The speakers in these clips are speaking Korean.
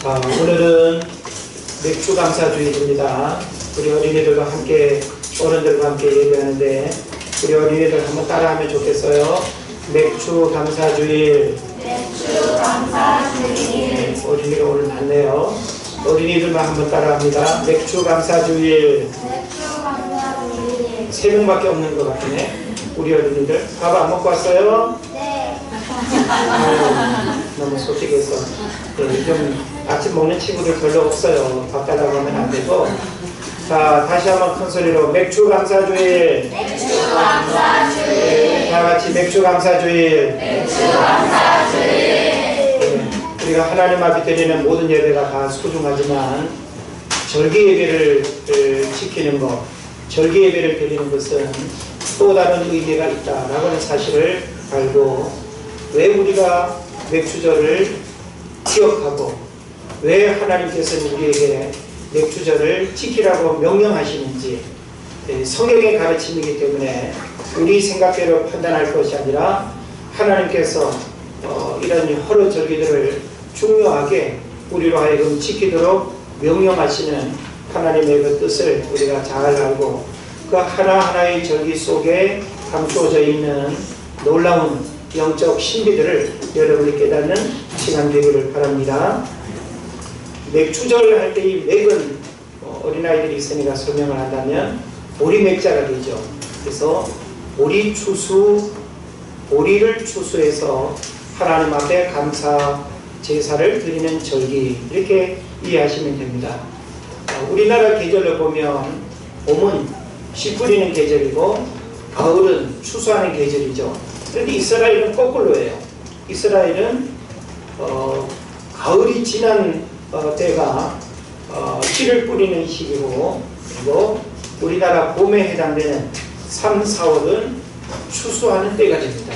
오늘은 맥주 감사주일입니다. 우리 어린이들과 함께 어른들과 함께 예배하는데 우리 어린이들 한번 따라하면 좋겠어요. 맥주 감사주일. 맥주 감사주일. 어린이가 오늘 많네요. 어린이들만 한번 따라합니다. 맥주 감사주일. 맥주 감사주일. 3명밖에 없는 것 같네. 우리 어린이들 밥 안 먹고 왔어요? 네. 너무 솔직해서 좀 아침 먹는 친구들 별로 없어요. 밥 달라고 하면 안 되고. 자, 다시 한번 큰 소리로 맥주 감사주일. 맥주 감사주일. 다 같이 맥주 감사주일. 맥주 감사주일. 우리가 하나님 앞에 드리는 모든 예배가 다 소중하지만 절기 예배를 지키는 것, 절기 예배를 드리는 것은 또 다른 의미가 있다라고 하는 사실을 알고, 왜 우리가 맥주절을 기억하고 왜 하나님께서는 우리에게 맥주절을 지키라고 명령하시는지 성경의 가르침이기 때문에 우리 생각대로 판단할 것이 아니라 하나님께서 이런 여러 절기들을 중요하게 우리로 하여금 지키도록 명령하시는 하나님의 그 뜻을 우리가 잘 알고 그 하나하나의 절기 속에 감추어져 있는 놀라운 영적 신비들을 여러분이 깨닫는 시간 되기를 바랍니다. 맥주절 할 때 이 맥은 어린아이들이 있으니까 설명을 한다면 보리맥자가 되죠. 그래서 보리 추수, 보리를 추수해서 하나님 앞에 감사 제사를 드리는 절기, 이렇게 이해하시면 됩니다. 우리나라 계절로 보면 봄은 씨 뿌리는 계절이고 가을은 추수하는 계절이죠. 그런데 이스라엘은 거꾸로예요. 이스라엘은 가을이 지난 때가 씨를 뿌리는 시기고, 그리고 우리나라 봄에 해당되는 3, 4월은 추수하는 때가 됩니다.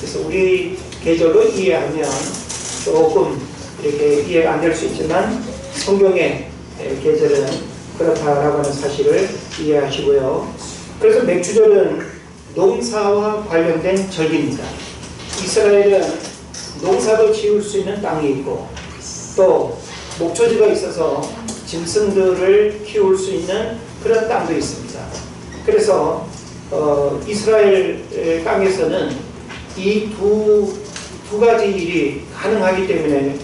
그래서 우리 계절로 이해하면 조금 이렇게 이해가 안 될 수 있지만 성경의 계절은 그렇다라고 하는 사실을 이해하시고요. 그래서 맥주절은 농사와 관련된 절기입니다. 이스라엘은 농사도 지을 수 있는 땅이 있고 또 목초지가 있어서 짐승들을 키울 수 있는 그런 땅도 있습니다. 그래서 이스라엘 땅에서는 이 두 가지 일이 가능하기 때문에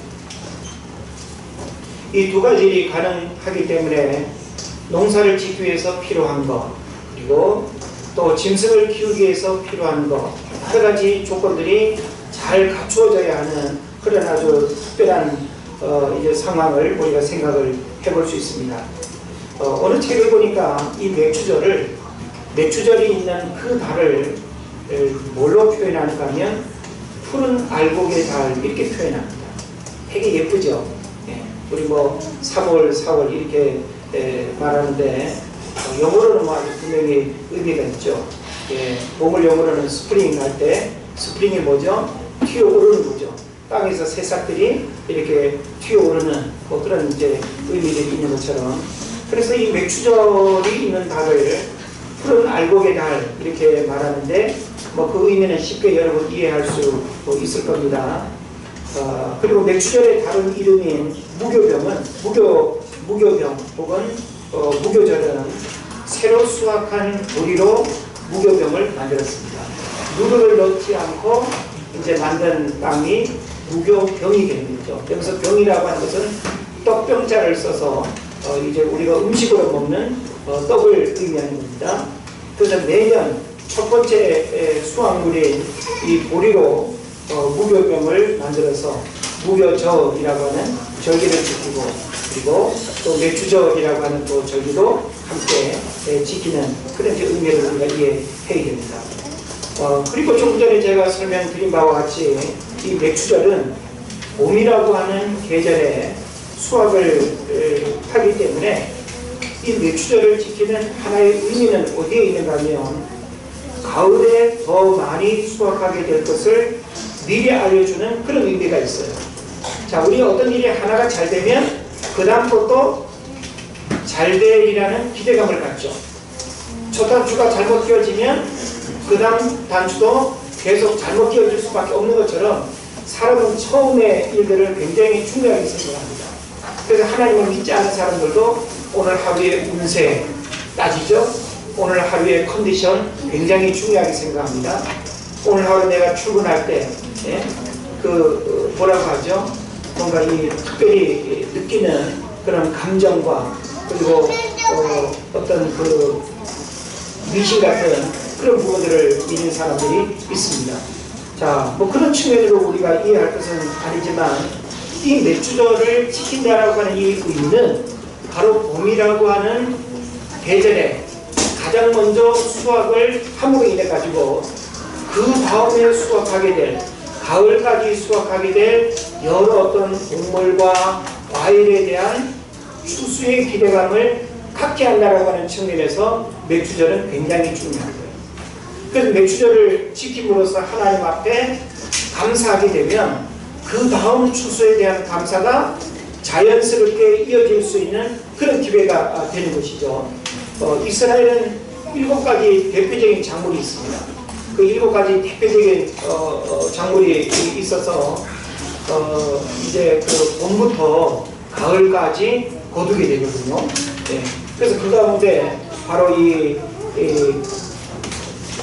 농사를 짓기 위해서 필요한 것, 그리고 또 짐승을 키우기 위해서 필요한 것, 여러 가지 조건들이 잘 갖추어져야 하는 그런 아주 특별한 이제 상황을 우리가 생각을 해볼 수 있습니다. 어느 책을 보니까 이 맥주절이 있는 그 달을 뭘로 표현하는가 하면 푸른 알곡의 달, 이렇게 표현합니다. 되게 예쁘죠? 우리 3월, 4월 이렇게 말하는데 영어로는 아주 분명히 의미가 있죠. 봄을 영어로는 스프링 할 때 스프링이 뭐죠? 튀어오르는 거죠. 땅에서 새싹들이 이렇게 튀어오르는 그런 이제 의미들이 있는 것처럼, 그래서 이 맥주절이 있는 달을 푸른 알곡의 달 이렇게 말하는데 그 의미는 쉽게 여러분 이해할 수 있을 겁니다. 그리고 맥주절의 다른 이름인 무교병은 무교병 혹은 무교절은 새로 수확한 보리로 무교병을 만들었습니다. 누르를 넣지 않고 이제 만든 빵이 무교병이 되는 거죠. 여기서 병이라고 하는 것은 떡병자를 써서 이제 우리가 음식으로 먹는 떡을 의미하는 겁니다. 그래서 매년 첫 번째 수확물인 이 보리로 무교병을 만들어서 무교절이라고 하는 절기를 지키고, 그리고 또 맥주절이라고 하는 또 절기도 함께 지키는 그런 의미를 우리가 이해해야 됩니다. 그리고 조금 전에 제가 설명드린 바와 같이 이 맥주절은 봄이라고 하는 계절에 수확을 하기 때문에 이 맥주절을 지키는 하나의 의미는 어디에 있는가 하면 가을에 더 많이 수확하게 될 것을 미리 알려주는 그런 의미가 있어요. 자, 우리 어떤 일이 하나가 잘 되면 그 다음 것도 잘 되리라는 기대감을 갖죠. 첫 단추가 잘못 끼워지면 그 다음 단추도 계속 잘못 끼워질 수밖에 없는 것처럼 사람은 처음의 일들을 굉장히 중요하게 생각합니다. 그래서 하나님을 믿지 않는 사람들도 오늘 하루의 운세 따지죠. 오늘 하루의 컨디션 굉장히 중요하게 생각합니다. 오늘 하루 내가 출근할 때 뭐라고 하죠? 뭔가 이 특별히 느끼는 그런 감정과 그리고 어떤 그 미신 같은 그런 부분들을 믿는 사람들이 있습니다. 자, 뭐 그런 측면으로 우리가 이해할 것은 아니지만 이 맥주절을 지킨다라고 하는 이 의미는 바로 봄이라고 하는 계절에 가장 먼저 수확을 함으로 인해 가지고 그 다음에 수확하게 될 가을까지 수확하게 될 여러 어떤 곡물과 과일에 대한 추수의 기대감을 갖게 한다라고 하는 측면에서 맥주절은 굉장히 중요한 거예요. 그래서 맥주절을 지킴으로써 하나님 앞에 감사하게 되면 그 다음 추수에 대한 감사가 자연스럽게 이어질 수 있는 그런 기회가 되는 것이죠. 이스라엘은 7가지 대표적인 작물이 있습니다. 그 7가지 대표적인 작물이 있어서 이제 그 봄부터 가을까지 거두게 되거든요. 네. 그래서 그 가운데 바로 이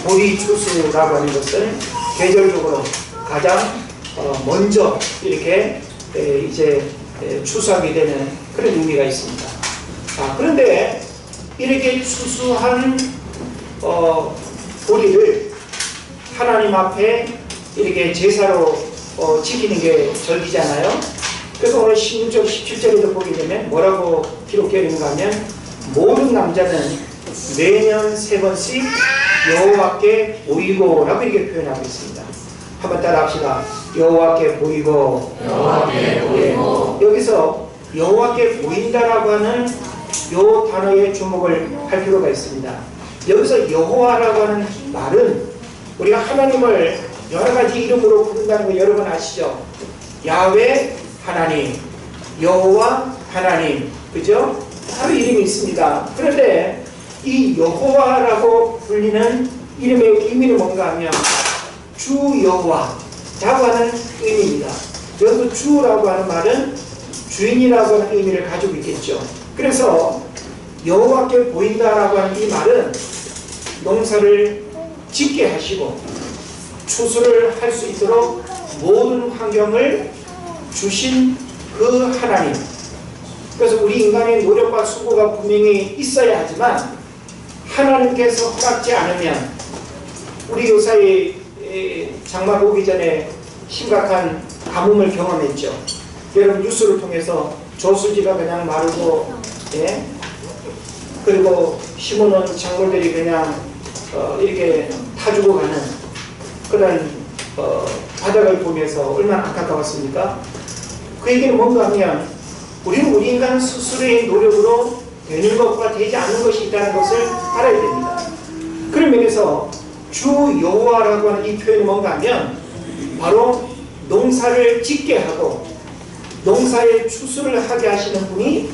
보리 추수라고 하는 것은 계절적으로 가장 먼저 이렇게 이제 추수하게 되는 그런 의미가 있습니다. 그런데 이렇게 추수한 보리를 하나님 앞에 이렇게 제사로 지키는 게 절기잖아요. 그래서 오늘 16절, 17절에도 보게 되면 뭐라고 기록되어 있는가 하면 모든 남자는 매년 3번씩 여호와께 보이고 라고 이렇게 표현하고 있습니다. 한번 따라 합시다. 여호와께 보이고. 여호와께 보이고. 여기서 여호와께 보인다라고 하는 요 단어에 주목을 할 필요가 있습니다. 여기서 여호와라고 하는 말은 우리가 하나님을 여러 가지 이름으로 부른다는 거 여러분 아시죠? 야훼 하나님, 여호와 하나님, 그죠? 바로 이름이 있습니다. 그런데 이 여호와라고 불리는 이름의 의미는 뭔가 하면 주 여호와라고 하는 의미입니다. 여기서 주라고 하는 말은 주인이라고 하는 의미를 가지고 있겠죠. 그래서 여호와께 보인다라고 하는 이 말은 농사를 짓게 하시고 추수를 할 수 있도록 모든 환경을 주신 그 하나님. 그래서 우리 인간의 노력과 수고가 분명히 있어야 하지만 하나님께서 허락지 않으면 우리 요사이 장마 오기 전에 심각한 가뭄을 경험했죠. 여러분 뉴스를 통해서 저수지가 그냥 마르고 그리고 심어놓은 작물들이 그냥 이렇게 타주고 가는 그런 바닥을 보면서 얼마나 안타까웠습니까? 그 얘기는 뭔가 하면 우리는 우리 인간 스스로의 노력으로 되는 것과 되지 않는 것이 있다는 것을 알아야 됩니다. 그런 면에서 주 여호와라고 하는 이 표현이 뭔가 하면 바로 농사를 짓게 하고 농사의 추수를 하게 하시는 분이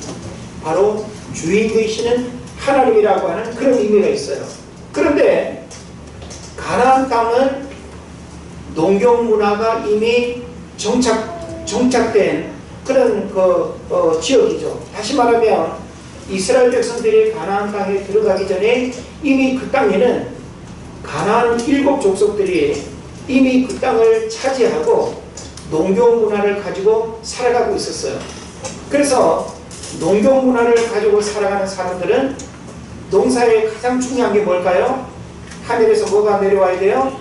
바로 주인 되시는 하나님이라고 하는 그런 의미가 있어요. 그런데 가나안 땅은 농경 문화가 이미 정착된 그런 지역이죠. 다시 말하면 이스라엘 백성들이 가나안 땅에 들어가기 전에 이미 그 땅에는 가나안 7족속들이 이미 그 땅을 차지하고 농경 문화를 가지고 살아가고 있었어요. 그래서 농경 문화를 가지고 살아가는 사람들은 농사에 가장 중요한 게 뭘까요? 하늘에서 뭐가 내려와야 돼요?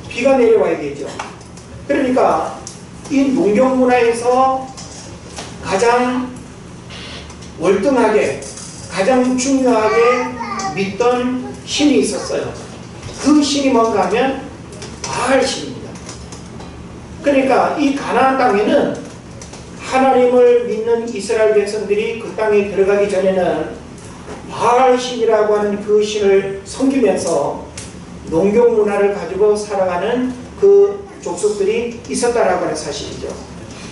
비가 내려와야 되죠. 그러니까 이 농경 문화에서 가장 월등하게 가장 중요하게 믿던 신이 있었어요. 그 신이 뭔가 하면 바알 신입니다. 그러니까 이 가나안 땅에는 하나님을 믿는 이스라엘 백성들이 그 땅에 들어가기 전에는 바알 신이라고 하는 그 신을 섬기면서 농경 문화를 가지고 살아가는 그 족속들이 있었다라고 하는 사실이죠.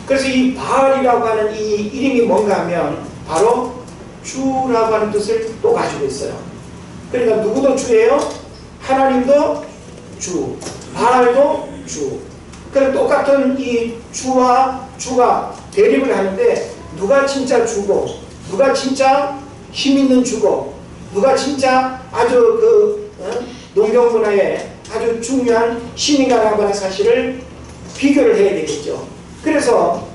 그래서 이 바알이라고 하는 이 이름이 뭔가 하면 바로 주라고 하는 뜻을 또 가지고 있어요. 그러니까 누구도 주예요? 하나님도 주, 바알도 주. 그럼 똑같은 이 주와 주가 대립을 하는데 누가 진짜 주고, 누가 진짜 힘 있는 주고, 누가 진짜 아주 농경 문화에 아주 중요한 신인가라고 하는 사실을 비교를 해야 되겠죠. 그래서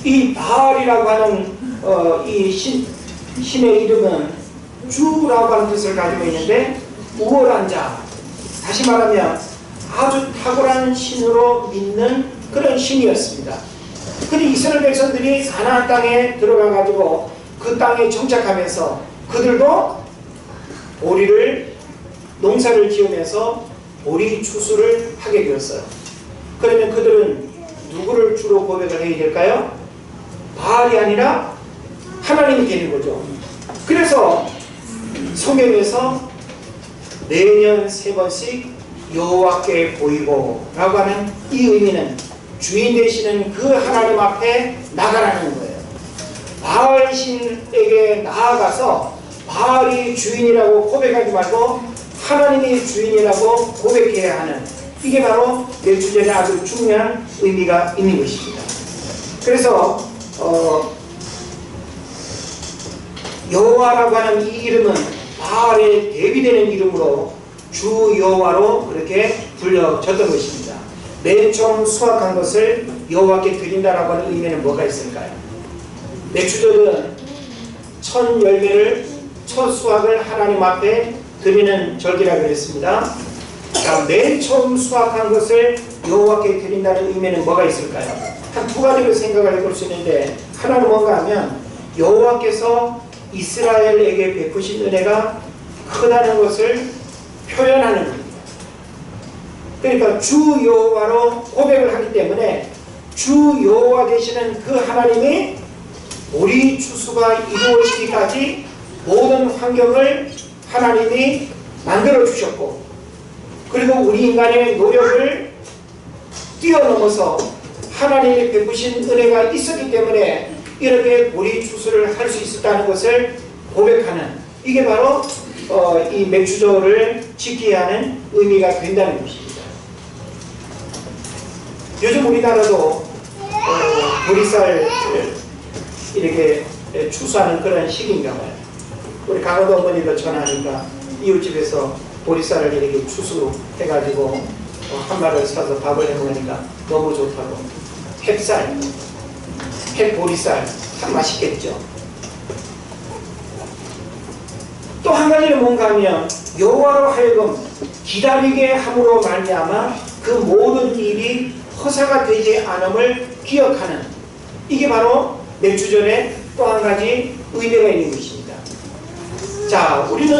이 바알이라고 하는 이 신의 이름은 주라고 하는 뜻을 가지고 있는데, 우월한 자, 다시 말하면 아주 탁월한 신으로 믿는 그런 신이었습니다. 근데 이스라엘 백성들이 가나안 땅에 들어가 가지고 그 땅에 정착하면서 그들도 농사를 지으면서 보리 추수를 하게 되었어요. 그러면 그들은 누구를 주로 고백을 해야 될까요? 바알이 아니라 하나님이 되는 거죠. 그래서 성경에서 매년 3번씩 여호와께 보이고 라고 하는 이 의미는 주인 되시는 그 하나님 앞에 나가라는 거예요. 바알 신에게 나아가서 바알이 주인이라고 고백하지 말고 하나님이 주인이라고 고백해야 하는, 이게 바로 멸주절의 아주 중요한 의미가 있는 것입니다. 그래서 여호와라고 하는 이 이름은 바알에 대비되는 이름으로 주 여호와로 그렇게 불려졌던 것입니다. 맨 처음 수확한 것을 여호와께 드린다라고 하는 의미는 뭐가 있을까요? 맥주절은 첫 열매를, 첫 수확을 하나님 앞에 드리는 절기라고 했습니다. 맨 처음 수확한 것을 여호와께 드린다는 의미는 뭐가 있을까요? 한 두 가지로 생각을 해볼 수 있는데, 하나는 뭔가 하면 여호와께서 이스라엘에게 베푸신 은혜가 크다는 것을 표현하는 겁니다. 그러니까 주 여호와로 고백을 하기 때문에 주 여호와 되시는 그 하나님이 보리 추수가 이루어지기까지 모든 환경을 하나님이 만들어 주셨고, 그리고 우리 인간의 노력을 뛰어넘어서 하나님이 베푸신 은혜가 있었기 때문에 이렇게 보리 추수를 할 수 있었다는 것을 고백하는, 이게 바로 이 맥주절을 지켜야 하는 의미가 된다는 것입니다. 요즘 우리나라도 보리쌀을 이렇게 추수하는 그런 시기인가 봐요. 우리 강호도 어머니도 전화하니까 이웃집에서 보리쌀을 이렇게 추수해가지고 한 마리를 사서 밥을 해먹으니까 너무 좋다고. 햅쌀, 햅보리쌀 참 맛있겠죠. 또 한 가지는 뭔가 하면 여호와로 하여금 기다리게 함으로 말미암아 그 모든 일이 허사가 되지 않음을 기억하는, 이게 바로 맥주절의 또 한 가지 의미가 있는 것입니다. 자, 우리는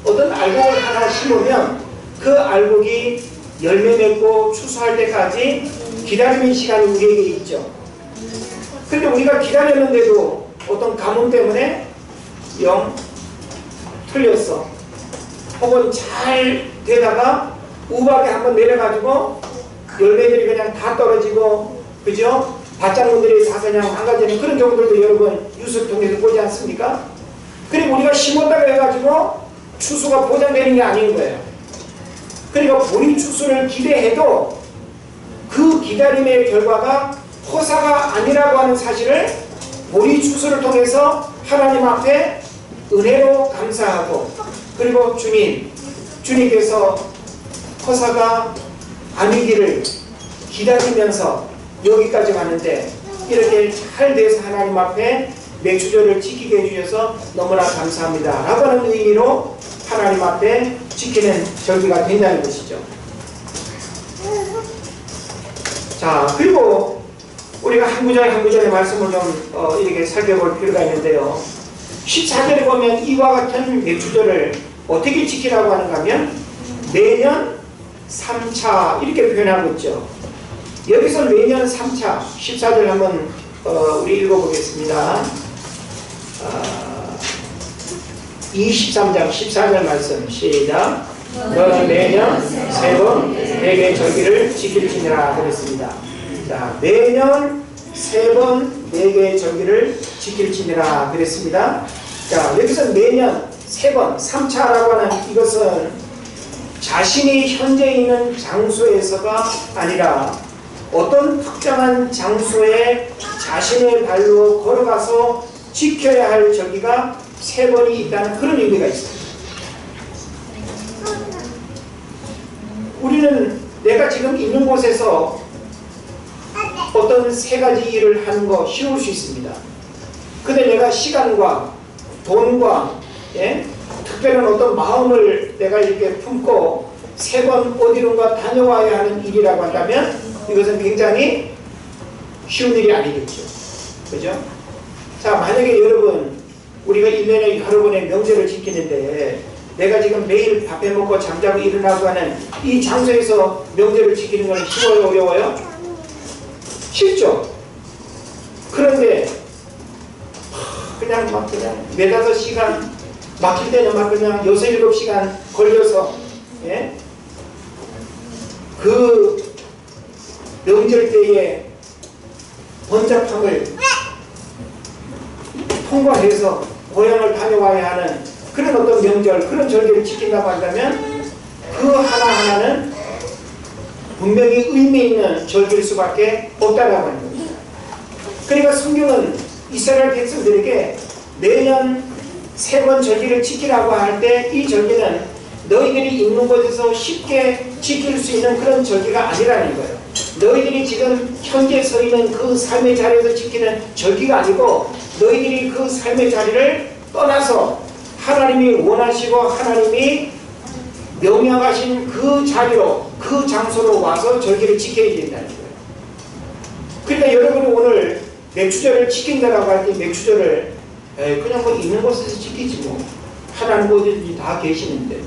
어떤 알곡을 하나 심으면 그 알곡이 열매 맺고 추수할 때까지 기다리는 시간이 우리에게 있죠. 그런데 우리가 기다렸는데도 어떤 가뭄 때문에 영 틀렸어. 혹은 잘 되다가 우박이 한번 내려가지고 열매들이 그냥 다 떨어지고, 그죠? 밭작물들이 다 그냥 망가지는 그런 경우들도 여러분 뉴스를 통해서 보지 않습니까? 그리고 우리가 심었다고 해가지고 추수가 보장되는 게 아닌 거예요. 그러니까 보리 추수를 기대해도 그 기다림의 결과가 허사가 아니라고 하는 사실을 보리 추수를 통해서 하나님 앞에 은혜로 감사하고, 그리고 주님께서 허사가 아니기를 기다리면서 여기까지 왔는데 이렇게 잘 돼서 하나님 앞에 맥주절을 지키게 해주셔서 너무나 감사합니다 라고 하는 의미로 하나님 앞에 지키는 절기가 된다는 것이죠. 자, 그리고 우리가 한 구절의 말씀을 좀 이렇게 살펴볼 필요가 있는데요. 14절에 보면 이와 같은 맥주절을 어떻게 지키라고 하는가 하면 매년 3차 이렇게 표현하고 있죠. 여기서 매년 3차 14절 한번 우리 읽어보겠습니다. 23장 14절 말씀 시작. 너는 매년 3번 내게 절기를 지킬지니라 그랬습니다. 자, 매년 3번 내게 절기를 지킬지니라 그랬습니다. 자, 여기서 매년 3번 3차라고 하는 이것은 자신이 현재 있는 장소에서가 아니라 어떤 특정한 장소에 자신의 발로 걸어가서 지켜야 할 절기가 3번이 있다는 그런 의미가 있습니다. 우리는 내가 지금 있는 곳에서 어떤 3가지 일을 하는 거 쉬울 수 있습니다. 근데 내가 시간과 돈과 특별한 어떤 마음을 내가 이렇게 품고 3번 어디론가 다녀와야 하는 일이라고 한다면 이것은 굉장히 쉬운 일이 아니겠죠. 그죠? 자, 만약에 여러분 우리가 1년에 여러 번의 명절을 지키는데 내가 지금 매일 밥 해먹고 잠자고 일어나고 하는 이 장소에서 명절을 지키는 건 쉬워요? 어려워요? 쉽죠? 그런데 그냥 막 그냥 4-5시간 막힐 때는 막 그냥 6-7시간 걸려서 그 명절 때의 번잡함을 통과해서 고향을 다녀와야 하는 그런 어떤 명절, 그런 절기를 지킨다고 한다면 그 하나하나는 분명히 의미 있는 절기일 수밖에 없다라고 하는 겁니다. 그러니까 성경은 이스라엘 백성들에게 매년 3번 절기를 지키라고 할 때 이 절기는 너희들이 있는 곳에서 쉽게 지킬 수 있는 그런 절기가 아니라는 거예요. 너희들이 지금 현재 서 있는 그 삶의 자리에서 지키는 절기가 아니고 너희들이 그 삶의 자리를 떠나서 하나님이 원하시고 하나님이 명령하신 그 자리로 그 장소로 와서 절기를 지켜야 된다는 거예요. 그러니까 여러분이 오늘 맥주절을 지킨다라고 할 때 맥주절을 그냥 뭐 있는 곳에서 지키지 뭐 하나님 어디든지 다 계시는데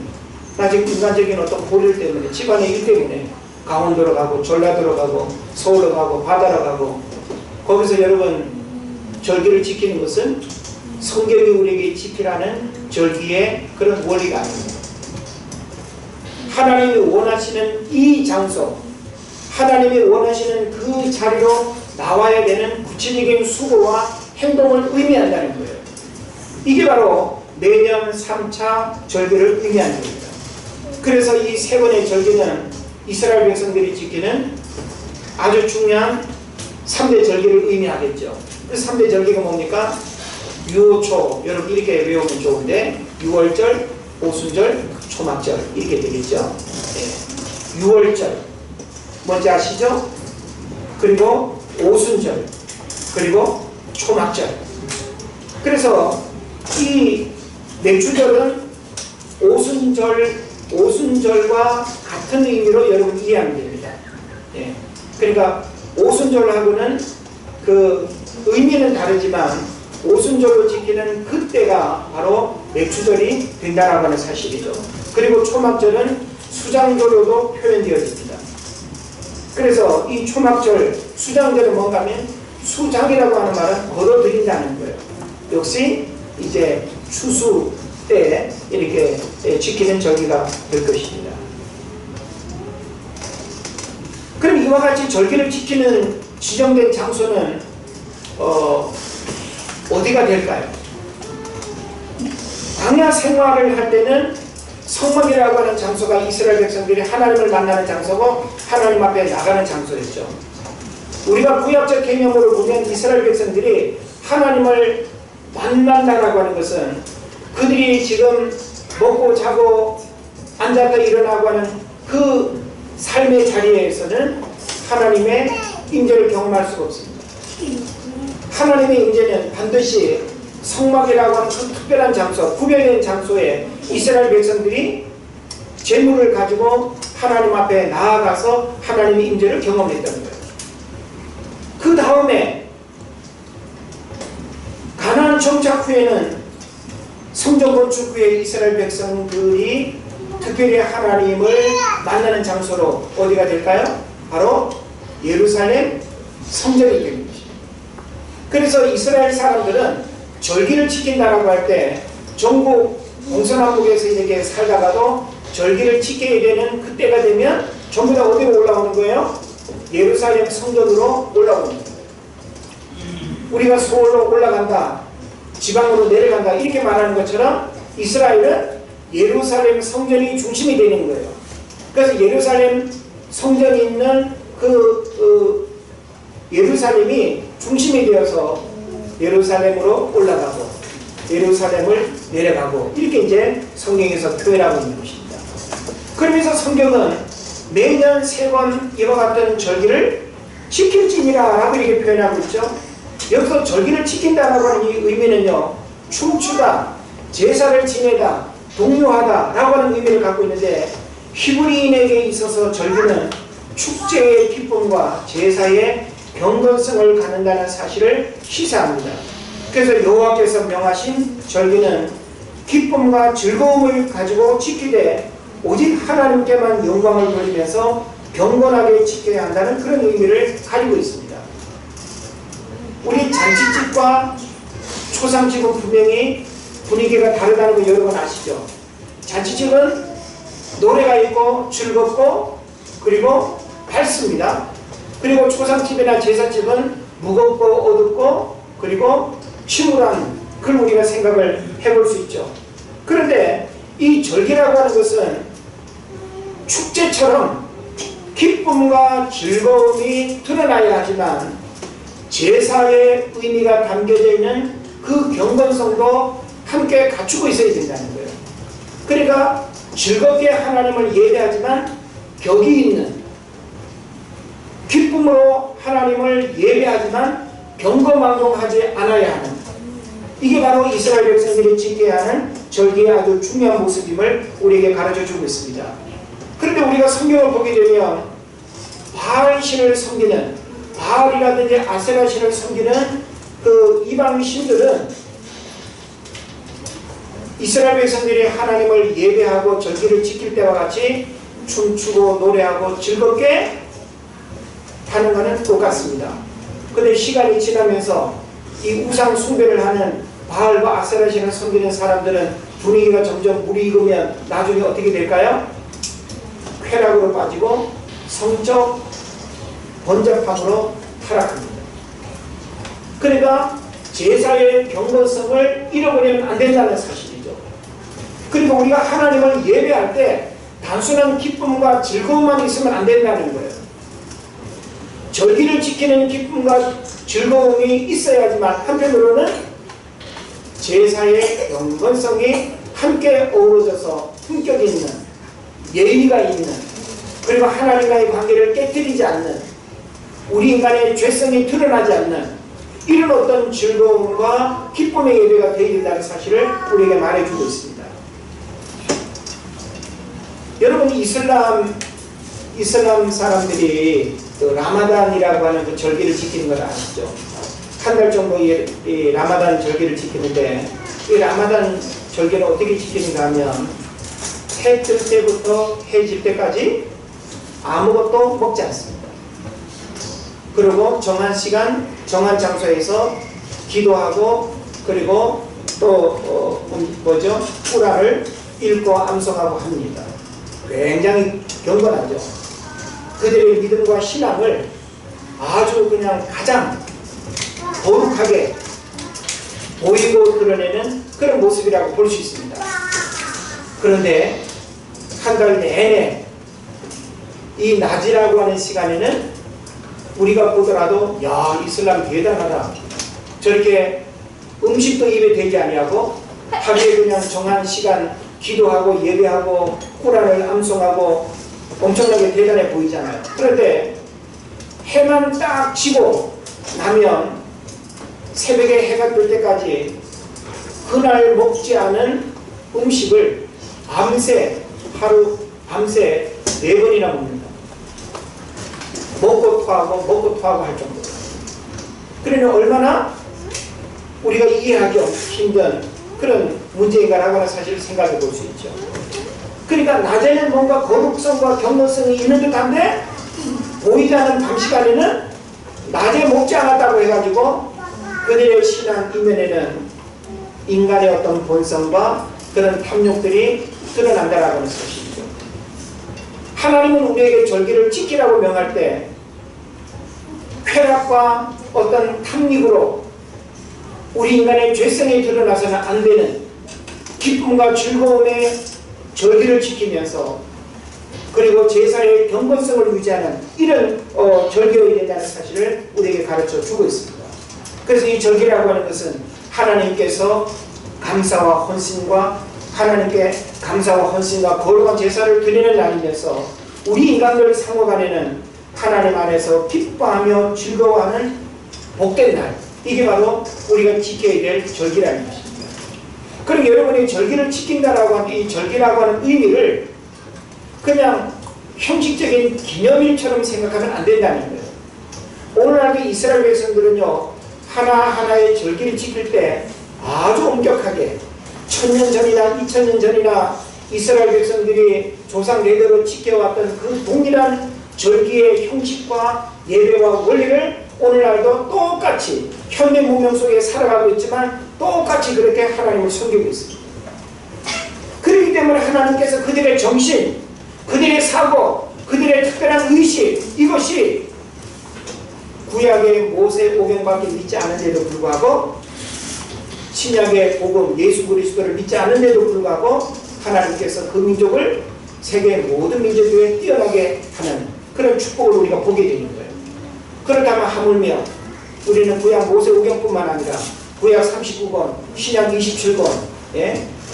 나 지금 인간적인 어떤 고려 때문에 집안의 일 때문에 강원도로 가고 전라도로 가고 서울로 가고 바다로 가고 거기서 여러분 절기를 지키는 것은 성경이 우리에게 지키라는 절기의 그런 원리가 아닙니다. 하나님이 원하시는 이 장소, 하나님이 원하시는 그 자리로 나와야 되는 구체적인 수고와 행동을 의미한다는 거예요. 이게 바로 매년 3차 절기를 의미하는 겁니다. 그래서 이 3번의 절기는 이스라엘 백성들이 지키는 아주 중요한 3대 절기를 의미하겠죠. 그 3대 절기가 뭡니까? 유초, 여러분 이렇게 외우면 좋은데 6월절, 오순절, 초막절 이렇게 되겠죠. 네. 6월절 뭔지 아시죠? 그리고 오순절, 그리고 초막절. 그래서 이 맥주절은 오순절과 같은 의미로 여러분 이해하면 됩니다. 예. 그러니까 오순절하고는 그 의미는 다르지만 오순절로 지키는 그때가 바로 맥주절이 된다라고 하는 사실이죠. 그리고 초막절은 수장절로도 표현되어집니다. 그래서 이 초막절, 수장절은 뭔가 하면 수장이라고 하는 말은 걸어들인다는 거예요. 역시 이제 추수 때 이렇게 지키는 절기가 될 것입니다. 그럼 이와 같이 절기를 지키는 지정된 장소는 어디가 될까요? 광야 생활을 할 때는 성막이라고 하는 장소가 이스라엘 백성들이 하나님을 만나는 장소고 하나님 앞에 나가는 장소였죠. 우리가 구약적 개념으로 보면 이스라엘 백성들이 하나님을 만난다라고 하는 것은 그들이 지금 먹고 자고 앉았다 일어나고 하는 그 삶의 자리에서는 하나님의 임재를 경험할 수가 없습니다. 하나님의 임재는 반드시 성막이라고 하는 그 특별한 장소, 구별된 장소에 이스라엘 백성들이 재물을 가지고 하나님 앞에 나아가서 하나님의 임재를 경험했다는 거예요. 그 다음에 가나안 정착 후에는 성전 건축 후에 이스라엘 백성들이 특별히 하나님을 만나는 장소로 어디가 될까요? 바로 예루살렘 성전이 됩니다. 그래서 이스라엘 사람들은 절기를 지킨다라고 할 때 전국 동서남북에서 이렇게 살다가도 절기를 지켜야 되는 그때가 되면 전부 다 어디로 올라오는 거예요? 예루살렘 성전으로 올라오는 거예요. 우리가 서울로 올라간다, 지방으로 내려간다 이렇게 말하는 것처럼 이스라엘은 예루살렘 성전이 중심이 되는 거예요. 그래서 예루살렘 성전이 있는 그 예루살렘이 중심이 되어서 예루살렘으로 올라가고 예루살렘을 내려가고 이렇게 이제 성경에서 표현하고 있는 것입니다. 그러면서 성경은 매년 3번 이와 같은 절기를 지킬지니라 라고 이렇게 표현하고 있죠. 여기서 절기를 지킨다라고 하는 이 의미는요, 춤추다, 제사를 지내다, 독려하다 라고 하는 의미를 갖고 있는데, 히브리인에게 있어서 절기는 축제의 기쁨과 제사의 경건성을 갖는다는 사실을 시사합니다. 그래서 여호와께서 명하신 절기는 기쁨과 즐거움을 가지고 지키되 오직 하나님께만 영광을 돌리면서 경건하게 지켜야 한다는 그런 의미를 가지고 있습니다. 우리 잔치집과 초상집은 분명히 분위기가 다르다는 거 여러분 아시죠? 잔치집은 노래가 있고 즐겁고 그리고 밝습니다. 그리고 초상집이나 제사집은 무겁고 어둡고 그리고 침울한, 그걸 우리가 생각을 해볼 수 있죠. 그런데 이 절기라고 하는 것은 축제처럼 기쁨과 즐거움이 드러나야 하지만 제사의 의미가 담겨져 있는 그 경건성도 함께 갖추고 있어야 된다는 거예요. 그러니까 즐겁게 하나님을 예배하지만 격이 있는, 기쁨으로 하나님을 예배하지만 경거망동하지 않아야 하는, 이게 바로 이스라엘 백성들이 지켜야 하는 절기의 아주 중요한 모습임을 우리에게 가르쳐주고 있습니다. 그런데 우리가 성경을 보게 되면 바알신을 섬기는, 바알이라든지 아세라신을 섬기는 그 이방 신들은 이스라엘 백성들이 하나님을 예배하고 절기를 지킬 때와 같이 춤추고 노래하고 즐겁게 하는 것은 똑같습니다. 그런데 시간이 지나면서 이 우상 숭배를 하는 바알과 아세라신을 섬기는 사람들은 분위기가 점점 무르익으면 나중에 어떻게 될까요? 쾌락으로 빠지고 성적 번잡함으로 타락합니다. 그러니까 제사의 경건성을 잃어버리면 안 된다는 사실이죠. 그리고 우리가 하나님을 예배할 때 단순한 기쁨과 즐거움만 있으면 안 된다는 거예요. 절기를 지키는 기쁨과 즐거움이 있어야지만 한편으로는 제사의 경건성이 함께 어우러져서 품격 있는, 예의가 있는, 그리고 하나님과의 관계를 깨뜨리지 않는, 우리 인간의 죄성이 드러나지 않는 이런 어떤 즐거움과 기쁨의 예배가 되어야 된다는 사실을 우리에게 말해주고 있습니다. 여러분, 이슬람 사람들이 그 라마단이라고 하는 그 절기를 지키는 걸 아시죠? 한 달 정도 이 라마단 절기를 지키는데, 이 라마단 절기는 어떻게 지키는가 하면 해 뜰 때부터 해 질 때까지 아무것도 먹지 않습니다. 그리고 정한 시간, 정한 장소에서 기도하고, 그리고 또 꾸란을 읽고 암송하고 합니다. 굉장히 경건하죠. 그들의 믿음과 신앙을 아주 그냥 가장 거룩하게 보이고 드러내는 그런 모습이라고 볼 수 있습니다. 그런데 한 달 내내 이 낮이라고 하는 시간에는 우리가 보더라도 야, 이슬람 대단하다, 저렇게 음식도 입에 대지 아니하고 하루에 그냥 정한 시간 기도하고 예배하고 꾸란을 암송하고 엄청나게 대단해 보이잖아요. 그런데 해만 딱 지고 나면 새벽에 해가 뜰 때까지 그날 먹지 않은 음식을 하루 밤새 4번이나 먹는다. 먹고 토하고 할 정도로. 그러니 얼마나 우리가 이해하기 힘든 그런 문제인가라고 하는 사실을 생각해 볼 수 있죠. 그러니까 낮에는 뭔가 거룩성과 경건성이 있는 듯한데 보이지 않는 밤 시간에는 낮에 먹지 않았다고 해가지고 그들의 신앙 이면에는 인간의 어떤 본성과 그런 탐욕들이 드러난다라고 하는 사실이죠. 하나님은 우리에게 절기를 지키라고 명할 때 쾌락과 어떤 탐닉으로 우리 인간의 죄성이 드러나서는 안 되는 기쁨과 즐거움의 절기를 지키면서, 그리고 제사의 경건성을 유지하는 이런 절기여야 된다는 사실을 우리에게 가르쳐 주고 있습니다. 그래서 이 절기라고 하는 것은 하나님께서 감사와 헌신과 하나님께 감사와 헌신과 거룩한 제사를 드리는 날이면서 우리 인간들 상호간에는 하나님 안에서 기뻐하며 즐거워하는 복된 날, 이게 바로 우리가 지켜야 될 절기라는 것입니다. 그럼 여러분이 절기를 지킨다라고 하는 이 절기라고 하는 의미를 그냥 형식적인 기념일처럼 생각하면 안 된다는 거예요. 오늘날도 이스라엘 백성들은요, 하나하나의 절기를 지킬 때 아주 엄격하게 1000년 전이나 2000년 전이나 이스라엘 백성들이 조상 대대로 지켜왔던 그 동일한 절기의 형식과 예배와 원리를 오늘날도 똑같이 현대 문명 속에 살아가고 있지만 똑같이 그렇게 하나님을 섬기고 있습니다. 그렇기 때문에 하나님께서 그들의 정신, 그들의 사고, 그들의 특별한 의식, 이것이 구약의 모세 오경밖에 믿지 않은데도 불구하고 신약의 복음 예수 그리스도를 믿지 않은데도 불구하고 하나님께서 그 민족을 세계 모든 민족 중에 뛰어나게 하는 그런 축복을 우리가 보게 되는 거예요. 그렇다면 하물며 우리는 구약 모세 오경뿐만 아니라 구약 39권, 신약 27권,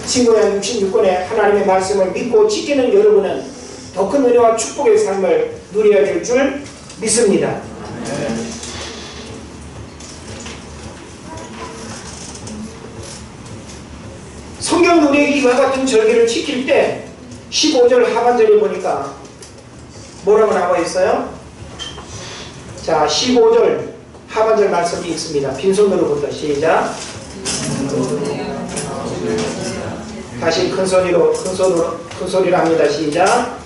신구약 66권의 하나님의 말씀을 믿고 지키는 여러분은 더 큰 은혜와 축복의 삶을 누려야 될 줄 믿습니다. 성경은 우리에게 이와 같은 절기를 지킬 때 15절 하반절에 보니까 뭐라고 나와 있어요? 자, 15절 하반절 말씀이 있습니다. 빈손으로부터 시작. 다시 큰 소리로 합니다. 시작.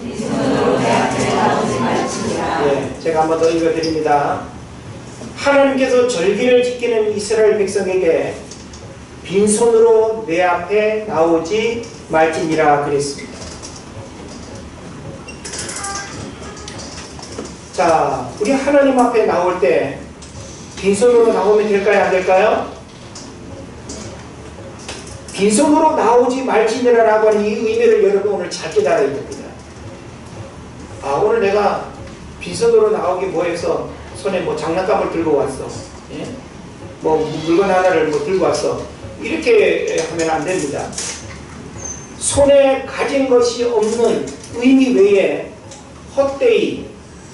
제가 한 번 더 읽어드립니다. 하나님께서 절기를 지키는 이스라엘 백성에게 빈손으로 내 앞에 나오지 말지니라 그랬습니다. 자, 우리 하나님 앞에 나올 때 빈손으로 나오면 될까요? 안 될까요? 빈손으로 나오지 말지니라라고 하는 이 의미를 여러분 오늘 잘 깨달아야 됩니다. 아, 오늘 내가 빈손으로 나오기 뭐해서 손에 뭐 장난감을 들고 왔어. 예? 뭐 물건 하나를 뭐 들고 왔어. 이렇게 하면 안 됩니다. 손에 가진 것이 없는 의미 외에 헛되이,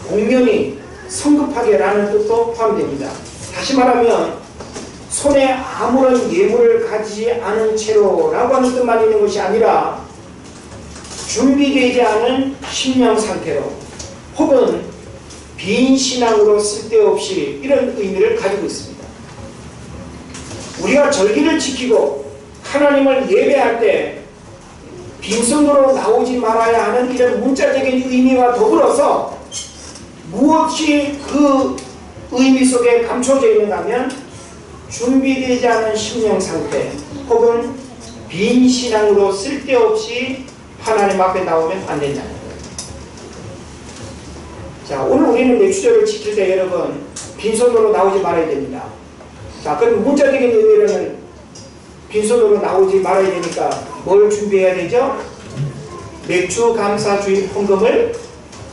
공면히, 성급하게 라는 뜻도 포함됩니다. 다시 말하면 손에 아무런 예물을 가지지 않은 채로 라고 하는 뜻만 있는 것이 아니라 준비되지 않은 심령 상태로 혹은 빈 신앙으로 쓸데없이 이런 의미를 가지고 있습니다. 우리가 절기를 지키고 하나님을 예배할 때 빈손으로 나오지 말아야 하는 이런 문자적인 의미와 더불어서 무엇이 그 의미 속에 감춰져 있는가 하면 준비되지 않은 심령 상태 혹은 빈 신앙으로 쓸데없이 하나님 앞에 나오면 안 된다는 거예요. 자, 오늘 우리는 맥주절을 지킬 때 여러분 빈손으로 나오지 말아야 됩니다. 자, 그럼 문자적인 의미로는 빈손으로 나오지 말아야 되니까 뭘 준비해야 되죠? 맥주 감사 주입 헌금을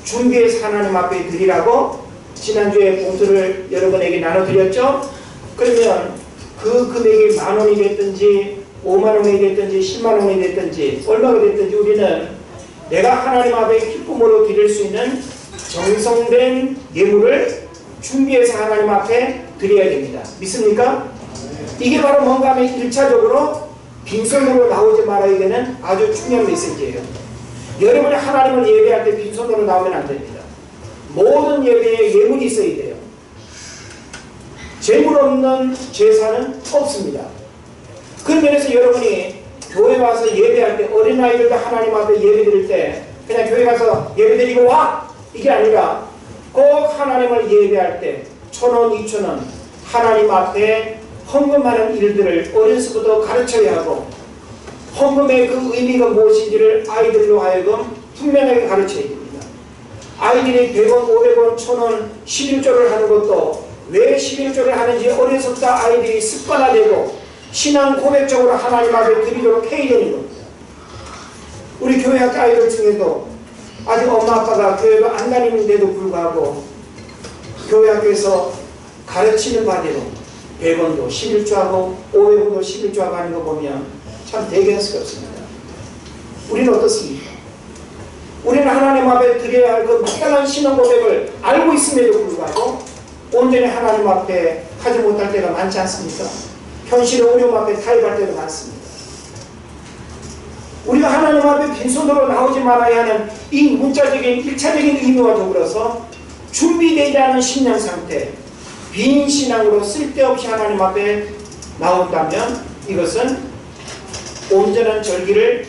준비해서 하나님 앞에 드리라고 지난주에 봉투를 여러분에게 나눠드렸죠? 그러면 그 금액이 10,000원이 됐든지 50,000원이 됐든지 100,000원이 됐든지 얼마가 됐든지 우리는 내가 하나님 앞에 기쁨으로 드릴 수 있는 정성된 예물을 준비해서 하나님 앞에 드려야 됩니다. 믿습니까? 이게 바로 뭔가 하면 1차적으로 빈손으로 나오지 말아야 되는 아주 중요한 메시지예요. 여러분이 하나님을 예배할 때 빈손으로 나오면 안 됩니다. 모든 예배에 예물이 있어야 돼요. 재물 없는 제사는 없습니다. 그 면에서 여러분이 교회 와서 예배할 때 어린아이들도 하나님 앞에 예배 드릴 때 그냥 교회 가서 예배 드리고 와! 이게 아니라 꼭 하나님을 예배할 때 1,000원, 2,000원 하나님 앞에 헌금하는 일들을 어려서부터 가르쳐야 하고 헌금의 그 의미가 무엇인지를 아이들로 하여금 분명하게 가르쳐야 됩니다. 아이들이 100원, 500원, 1,000원 11조를 하는 것도 왜 11조를 하는지 어려서부터 아이들이 습관화되고 신앙 고백적으로 하나님 앞에 드리도록 해야 되는 겁니다. 우리 교회학교 아이들 중에도 아직 엄마 아빠가 교회를 안 다니는데도 불구하고 교회학교에서 가르치는 바대로 100원도 11조하고 500원도 11조하고 하는 거 보면 참 대견스럽습니다. 우리는 어떻습니까? 우리는 하나님 앞에 드려야 할 그 마땅한 신앙 고백을 알고 있음에도 불구하고 온전히 하나님 앞에 하지 못할 때가 많지 않습니까? 현실의 어려움 앞에 타협할 때도 많습니다. 우리가 하나님 앞에 빈손으로 나오지 말아야 하는 이 문자적인 1차적인 의미와 더불어서 준비되지 않은 신앙 상태, 빈 신앙으로 쓸데없이 하나님 앞에 나온다면 이것은 온전한 절기를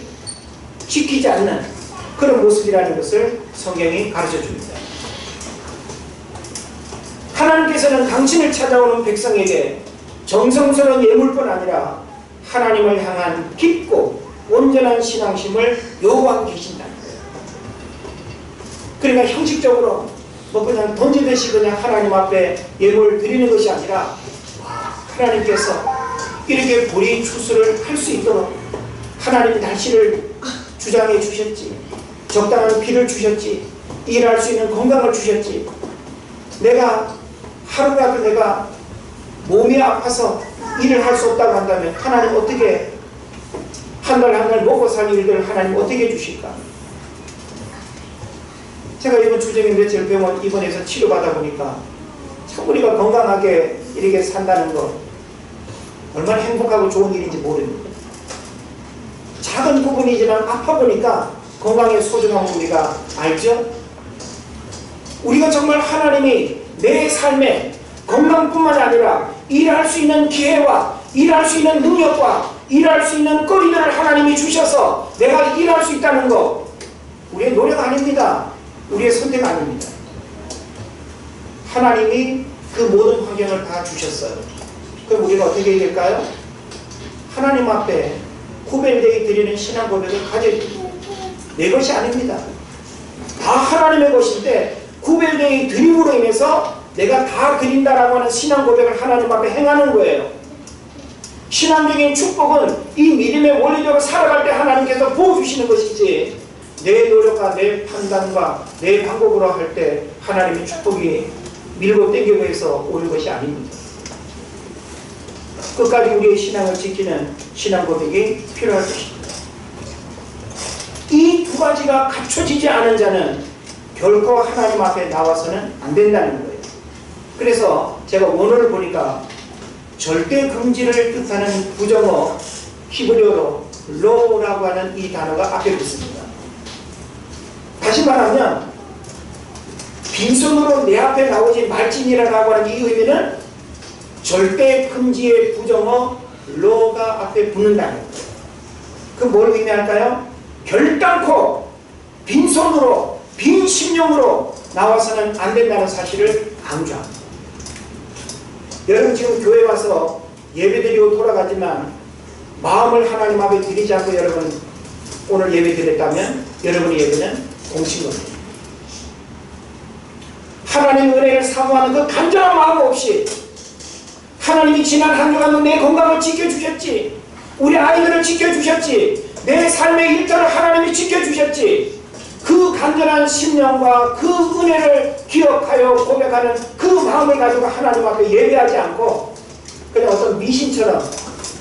지키지 않는 그런 모습이라는 것을 성경이 가르쳐 줍니다. 하나님께서는 당신을 찾아오는 백성에게 정성스러운 예물뿐 아니라 하나님을 향한 깊고 온전한 신앙심을 요구하고 계신다는 거예요. 그러니까 형식적으로 뭐 그냥 던지듯이 그냥 하나님 앞에 예물을 드리는 것이 아니라 하나님께서 이렇게 보리 추수를 할 수 있도록 하나님이 날씨를 주장해 주셨지, 적당한 비를 주셨지, 일할 수 있는 건강을 주셨지, 내가 하루라도 내가 몸이 아파서 일을 할 수 없다고 한다면 하나님 어떻게 한 달 한 달 먹고 살 일들을 하나님 어떻게 해주실까? 제가 이번 주중에 며칠 병원 입원해서 치료받아 보니까 참 우리가 건강하게 이렇게 산다는 거 얼마나 행복하고 좋은 일인지 모릅니다. 작은 부분이지만 아파 보니까 건강의 소중함을 우리가 알죠? 우리가 정말 하나님이 내 삶에 건강뿐만 아니라 일할 수 있는 기회와 일할 수 있는 능력과 일할 수 있는 거리들을 하나님이 주셔서 내가 일할 수 있다는 것, 우리의 노력 아닙니다. 우리의 선택 아닙니다. 하나님이 그 모든 환경을 다 주셨어요. 그럼 우리는 어떻게 해야 될까요? 하나님 앞에 구별되게 드리는 신앙 고백을 가져야 됩니다. 내 것이 아닙니다. 다 하나님의 것인데 구별되게 드림으로 인해서 내가 다 드린다라고 하는 신앙 고백을 하나님 앞에 행하는 거예요. 신앙적인 축복은 이 믿음의 원리대로 살아갈 때 하나님께서 부어주시는 것이지, 내 노력과 내 판단과 내 방법으로 할 때 하나님의 축복이 밀고 땡기고 해서 오는 것이 아닙니다. 끝까지 우리의 신앙을 지키는 신앙 고백이 필요할 것입니다. 이 두 가지가 갖춰지지 않은 자는 결코 하나님 앞에 나와서는 안 된다는 거예요. 그래서 제가 원어를 보니까 절대 금지를 뜻하는 부정어 히브리어로 로라고 하는 이 단어가 앞에 있습니다. 다시 말하면 빈손으로 내 앞에 나오지 말지니라고 하는 이 의미는 절대 금지의 부정어 로가 앞에 붙는다는 거예요. 그 뭘 의미할까요? 결단코 빈손으로 빈 심령으로 나와서는 안 된다는 사실을 강조합니다. 여러분 지금 교회 와서 예배드리고 돌아가지만 마음을 하나님 앞에 드리지 않고 여러분 오늘 예배 드렸다면 여러분의 예배는 공신 겁니다. 하나님의 은혜를 사모하는 그 간절한 마음 없이 하나님이 지난 한 주간도 내 건강을 지켜주셨지, 우리 아이들을 지켜주셨지, 내 삶의 일터를 하나님이 지켜주셨지, 그 간절한 심령과 그 은혜를 기억하여 고백하는 그 마음을 가지고 하나님 앞에 예배하지 않고 그냥 어떤 미신처럼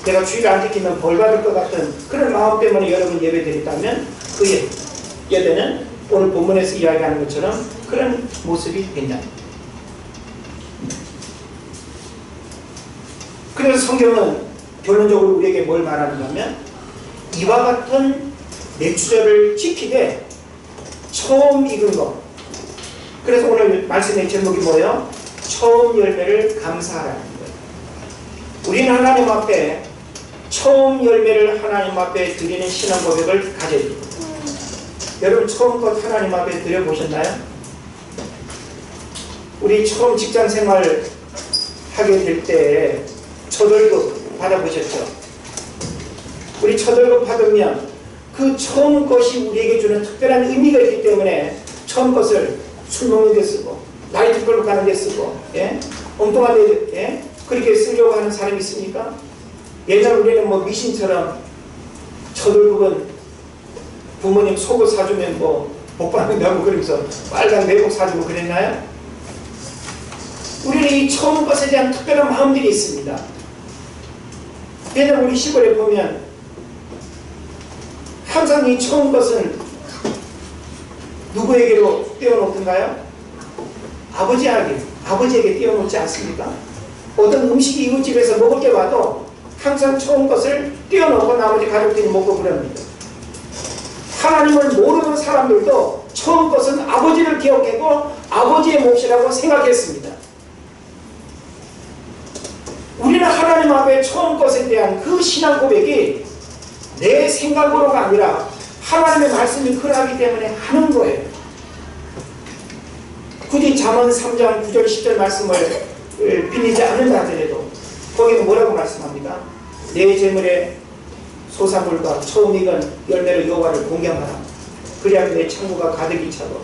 내가 주의를 안 지키면 벌 받을 것 같은 그런 마음 때문에 여러분 예배 드렸다면 그 예배는 오늘 본문에서 이야기하는 것처럼 그런 모습이 된다. 그래서 성경은 결론적으로 우리에게 뭘 말하는가 하면 이와 같은 내추절을 지키되 처음 익은 것. 그래서 오늘 말씀의 제목이 뭐예요? 처음 열매를 감사하라는 거예요. 우리는 하나님 앞에 처음 열매를 하나님 앞에 드리는 신앙 고백을 가져야 됩니다. 여러분 처음껏 하나님 앞에 드려보셨나요? 우리 처음 직장 생활 하게 될 때 초월급 받아보셨죠? 우리 초월급 받으면 그 처음 것이 우리에게 주는 특별한 의미가 있기 때문에 처음 것을 술 먹는 데 쓰고 나이트클럽 가는 데 쓰고 엉뚱한 데 그렇게 쓰려고 하는 사람이 있습니까? 옛날 우리는 뭐 미신처럼 초월급은 부모님 속옷 사주면 뭐 복 받는다고 그러면서 빨간 내복 사주고 그랬나요? 우리는 이 처음 것에 대한 특별한 마음들이 있습니다. 왜냐하면 우리 시골에 보면 항상 이 처음 것은 누구에게로 띄워놓던가요? 아버지에게 띄워놓지 않습니까? 어떤 음식이 이웃집에서 먹을 때 와도 항상 처음 것을 띄워놓고 나머지 가족들이 먹고 그럽니다. 하나님을 모르는 사람들도 처음 것은 아버지를 기억하고 아버지의 몫이라고 생각했습니다. 우리는 하나님 앞에 처음 것에 대한 그 신앙 고백이 내 생각으로가 아니라 하나님의 말씀이 그러하기 때문에 하는 거예요. 굳이 잠언 3장 9절 10절 말씀을 빌리지 않는다 하더라도 거기는 뭐라고 말씀합니까? 내 재물에 소산물과 처음 익은 열매로 여호와를 공경하라. 그래야 내 창고가 가득히 차고.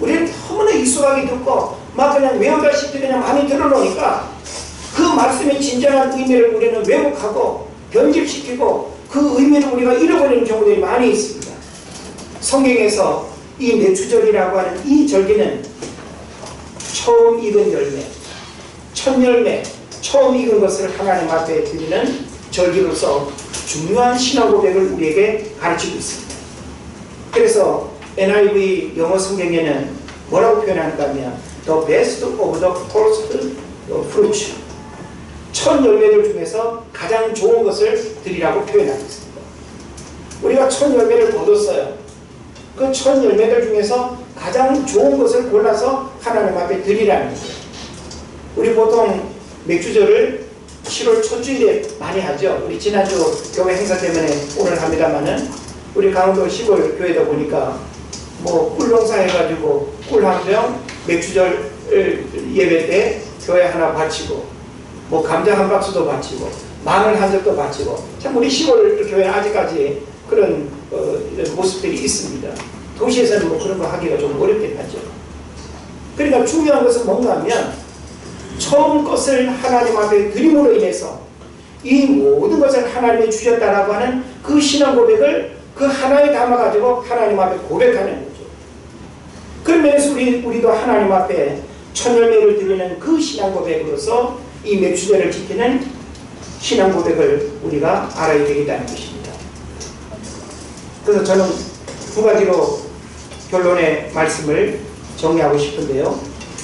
우리는 너무나 익숙하게 듣고 막 그냥 외우다시피 그냥 많이 들어놓으니까 그 말씀의 진정한 의미를 우리는 왜곡하고 변질시키고 그 의미를 우리가 잃어버리는 경우들이 많이 있습니다. 성경에서 이 매추절이라고 하는 이 절기는 처음 익은 열매, 첫 열매, 처음 익은 것을 하나님 앞에 드리는 절기로서 중요한 신앙 고백을 우리에게 가르치고 있습니다. 그래서 NIV 영어 성경에는 뭐라고 표현한다면 The best of the first fruit, 첫 열매들 중에서 가장 좋은 것을 드리라고 표현하고 있습니다. 우리가 첫 열매를 거뒀어요. 그 첫 열매들 중에서 가장 좋은 것을 골라서 하나님 앞에 드리라는 거예요. 우리 보통 맥주절을 7월 첫 주일에 많이 하죠. 우리 지난주 교회 행사 때문에 오늘 합니다만은 우리 강원도 시골 교회다 보니까 뭐 꿀농사 해가지고 꿀 한 병, 맥주절 예배 때 교회 하나 바치고 뭐 감자 한 박스도 바치고 마늘 한 접도 바치고 참 우리 시골 교회는 아직까지 그런 이런 모습들이 있습니다. 도시에서는 뭐 그런 거 하기가 좀 어렵긴 하죠. 그러니까 중요한 것은 뭔가 하면 처음 것을 하나님 앞에 드림으로 인해서 이 모든 것을 하나님이 주셨다라고 하는 그 신앙 고백을 그 하나에 담아가지고 하나님 앞에 고백하는 거죠. 그런 면에서 우리도 하나님 앞에 첫 열매를 드리는 그 신앙 고백으로서 이 맥주절을 지키는 신앙 고백을 우리가 알아야 되겠다는 것입니다. 그래서 저는 두 가지로 결론의 말씀을 정리하고 싶은데요.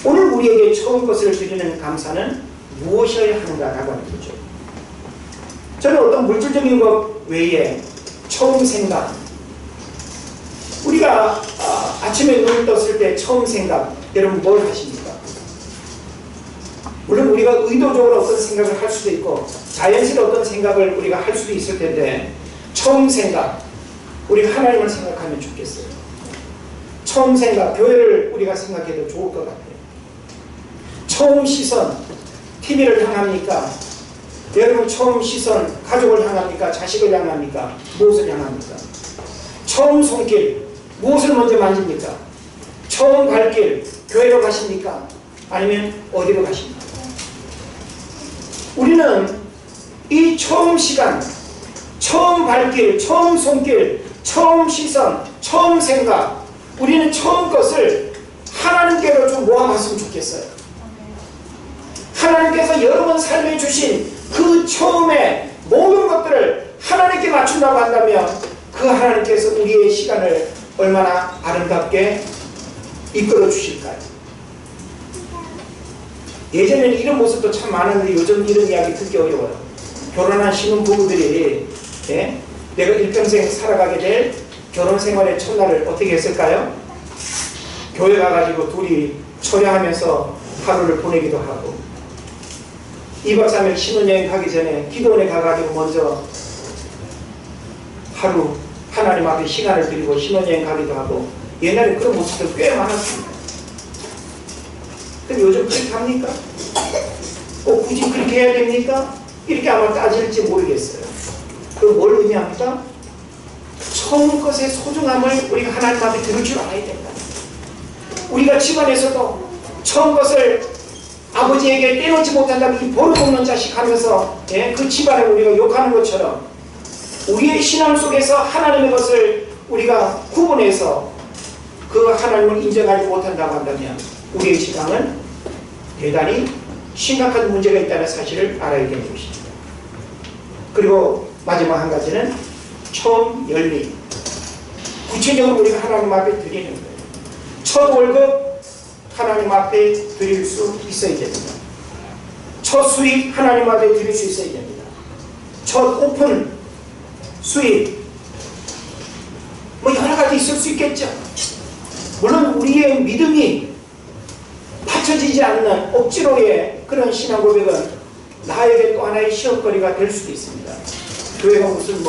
오늘 우리에게 처음 것을 드리는 감사는 무엇이어야 하는가라고 하는 거죠. 저는 어떤 물질적인 것 외에 처음 생각, 우리가 아침에 눈을 떴을 때 처음 생각, 여러분 뭘 하십니까? 물론 우리가 의도적으로 어떤 생각을 할 수도 있고 자연스레 어떤 생각을 우리가 할 수도 있을 텐데 처음 생각, 우리가 하나님을 생각하면 좋겠어요. 처음 생각, 교회를 우리가 생각해도 좋을 것 같아요. 처음 시선, TV를 향합니까? 여러분 처음 시선, 가족을 향합니까? 자식을 향합니까? 무엇을 향합니까? 처음 손길, 무엇을 먼저 만집니까? 처음 발길, 교회로 가십니까? 아니면 어디로 가십니까? 우리는 이 처음 시간, 처음 발길, 처음 손길, 처음 시선, 처음 생각, 우리는 처음 것을 하나님께로 좀 모아봤으면 좋겠어요. 하나님께서 여러분 삶에 주신 그 처음에 모든 것들을 하나님께 맞춘다고 한다면 그 하나님께서 우리의 시간을 얼마나 아름답게 이끌어 주실까요? 예전에는 이런 모습도 참 많았는데 요즘 이런 이야기 듣기 어려워요. 결혼한 신혼부부들이 내가 일평생 살아가게 될 결혼 생활의 첫날을 어떻게 했을까요? 교회 가가지고 둘이 철야하면서 하루를 보내기도 하고 2박 3일 신혼여행 가기 전에 기도원에 가가지고 먼저 하루 하나님 앞에 시간을 드리고 신혼여행 가기도 하고 옛날에 그런 모습들 꽤 많았습니다. 근데 요즘 그렇게 합니까? 꼭 굳이 그렇게 해야 됩니까? 이렇게 아마 따질지 모르겠어요. 그럼 뭘 의미합니까? 처음 것의 소중함을 우리가 하나님 앞에 들을 줄 알아야 된다. 우리가 집안에서도 처음 것을 아버지에게 떼놓지 못한다면 이 버릇없는 자식 하면서 그 집안을 우리가 욕하는 것처럼 우리의 신앙 속에서 하나님의 것을 우리가 구분해서 그 하나님을 인정하지 못한다고 한다면 우리의 신앙은 대단히 심각한 문제가 있다는 사실을 알아야 되는 것입니다. 그리고 마지막 한 가지는 처음 열매. 구체적으로 우리가 하나님 앞에 드리는 거예요. 첫 월급 하나님 앞에 드릴 수 있어야 됩니다. 첫 수익 하나님 앞에 드릴 수 있어야 됩니다. 첫 오픈 수익 뭐 여러 가지 있을 수 있겠죠. 물론 우리의 믿음이 받쳐지지 않는 억지로의 그런 신앙 고백은 나에게 또 하나의 시험거리가 될 수도 있습니다. 교회가 무슨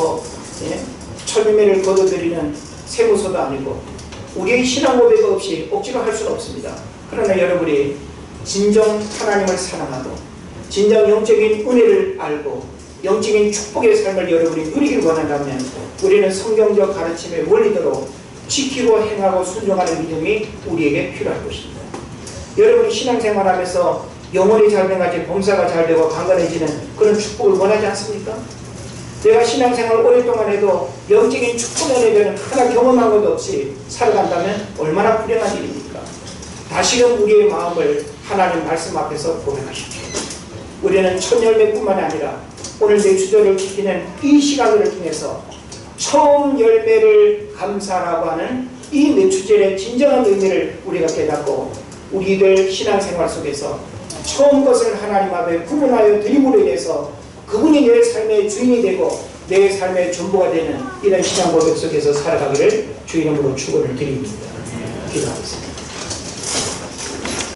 철미매를 거둬들이는 세무서도 아니고 우리의 신앙 고백 없이 억지로 할 수는 없습니다. 그러나 여러분이 진정 하나님을 사랑하고 진정 영적인 은혜를 알고 영적인 축복의 삶을 여러분이 누리길 원한다면 우리는 성경적 가르침의 원리대로 지키고 행하고 순종하는 믿음이 우리에게 필요할 것입니다. 여러분이 신앙생활하면서 영혼이 잘 돼가지고 봉사가 잘 되고 강건해지는 그런 축복을 원하지 않습니까? 내가 신앙생활 오랫동안 해도 영적인 축복의 은혜는 하나 경험한 것도 없이 살아간다면 얼마나 불행한 일입니까? 다시금 우리의 마음을 하나님 말씀 앞에서 고백하십시오. 우리는 첫 열매뿐만 아니라 오늘 내추절을 지키는 이 시간을 통해서 처음 열매를 감사라고 하는 이 내추절의 진정한 의미를 우리가 깨닫고 우리들 신앙생활 속에서 처음 것을 하나님 앞에 구분하여 드림으로 인해서 그분이 내 삶의 주인이 되고 내 삶의 전부가 되는 이런 신앙 고백 속에서 살아가기를 주 이름으로 축원을 드립니다. 기도하겠습니다.